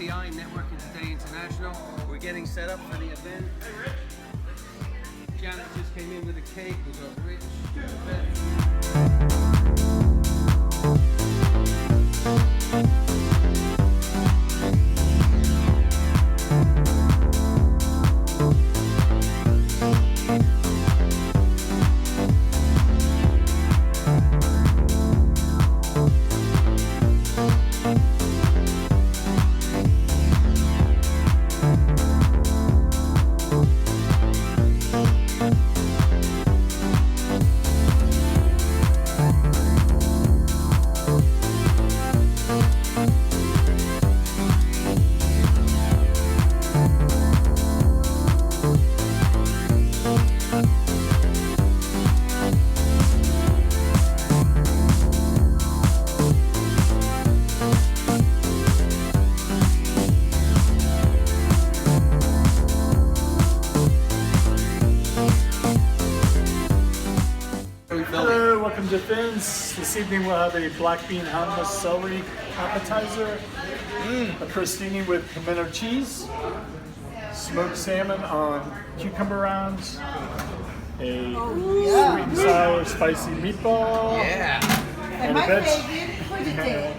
NTI, Networking Today International. We're getting set up for the event. Janet just came in with a cake. We've got Rich. Hello, welcome to Finn's. This evening we'll have a black bean hummus celery appetizer, a crostini with pimento cheese, smoked salmon on cucumber rounds, a sweet and sour spicy meatball, And my favorite for the day.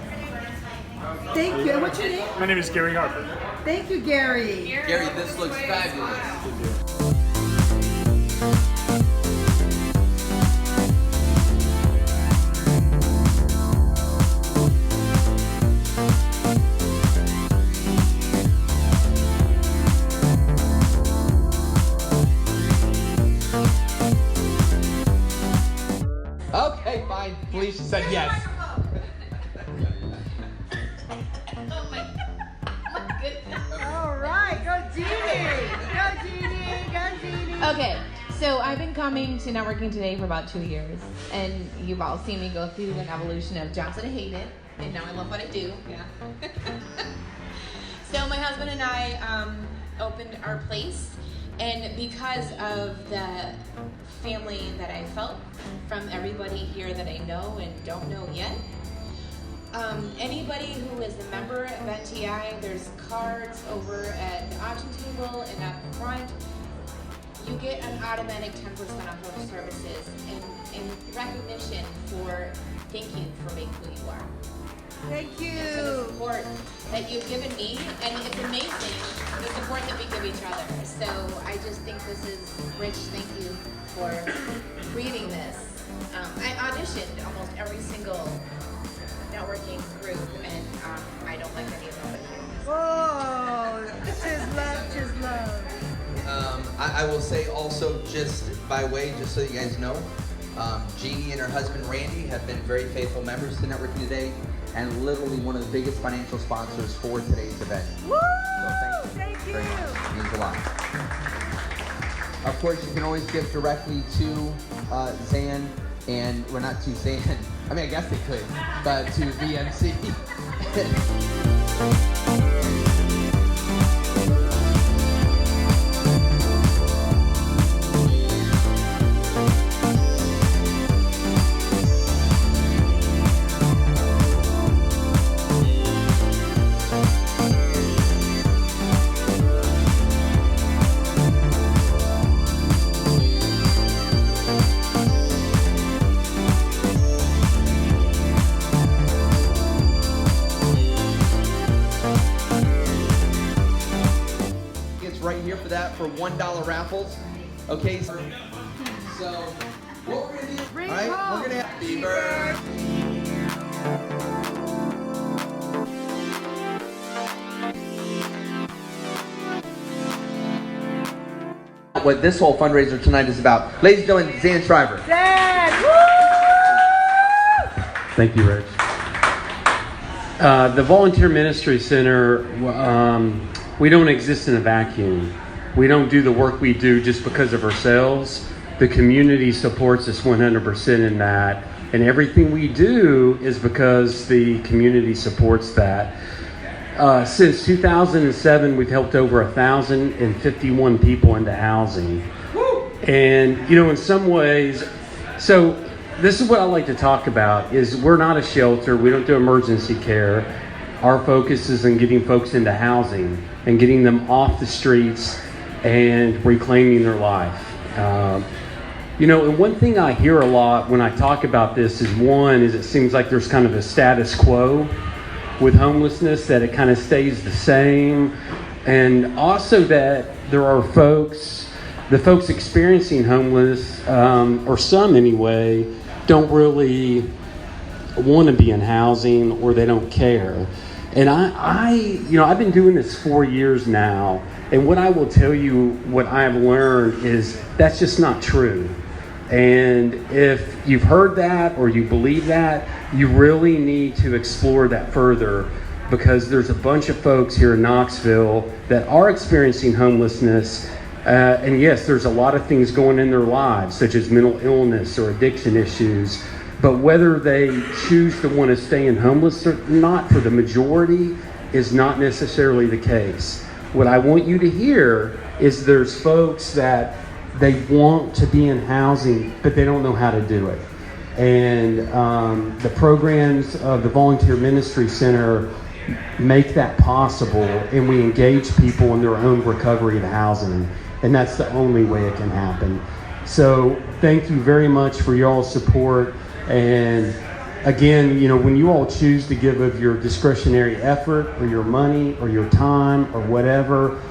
Thank you. What's your name? My name is Gary Harper. Thank you, Gary. Gary, this looks fabulous. Okay, fine. Felicia said yes. All right, go Jeannie. Go Jeannie. Go Jeannie. Okay, so I've been coming to Networking Today for about 2 years, and you've all seen me go through an evolution of jobs that I hated, and now I love what I do. Yeah. So my husband and I opened our place, and because of the family that I felt from everybody here that I know and don't know yet, anybody who is a member of NTI, there's cards over at the auction table and up front. You get an automatic 10% off of services in recognition for thank you for being who you are. Thank And for the you. support that you've given me, and it's amazing the support that we give each other. So I just think this is Rich. Thank you for creating this. I auditioned almost every single networking group, and I don't like any of them but you. Whoa. Just love, just love. I will say also, just by way, just so you guys know, Jeannie and her husband Randy have been very faithful members to Networking Today, and literally one of the biggest financial sponsors for today's event. Woo! So thank you very much. It means a lot. Of course, you can always give directly to Zan, and well, not to Zan. I mean, I guess they could, but to VMC. Right here for that for $1 raffles. Okay, so what we're gonna do? Ring all right, call. we're gonna have happy birthday. What this whole fundraiser tonight is about, ladies and gentlemen, Zan Shriver. Dad. Woo! Thank you, Rich. The Volunteer Ministry Center, we don't exist in a vacuum. We don't do the work we do just because of ourselves. The community supports us 100% in that. And everything we do is because the community supports that. Since 2007, we've helped over 1,051 people into housing. And, you know, in some ways, so this is what I like to talk about, is we're not a shelter. We don't do emergency care. our focus is on getting folks into housing and getting them off the streets and reclaiming their life. And one thing I hear a lot when I talk about this is it seems like there's kind of a status quo with homelessness, that it kind of stays the same. And also that there are the folks experiencing homeless, or some anyway, don't really want to be in housing, or they don't care. And I've been doing this 4 years now, and what I will tell you, what I've learned is that's just not true. And if you've heard that or you believe that, you really need to explore that further, because there's a bunch of folks here in Knoxville that are experiencing homelessness. And yes, there's a lot of things going in their lives, such as mental illness or addiction issues. But whether they choose to want to stay in homeless or not, for the majority, is not necessarily the case. What I want you to hear is there's folks that they want to be in housing, but they don't know how to do it. And the programs of the Volunteer Ministry Center make that possible, and we engage people in their own recovery of housing. And that's the only way it can happen. So thank you very much for y'all's support. And again, when you all choose to give of your discretionary effort or your money or your time or whatever,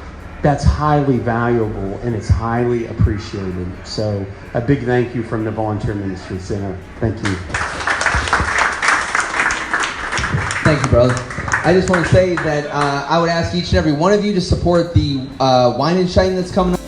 that's highly valuable and it's highly appreciated. So a big thank you from the Volunteer Ministry Center. Thank you. Thank you, brother. I just want to say that I would ask each and every one of you to support the wine and shine that's coming up.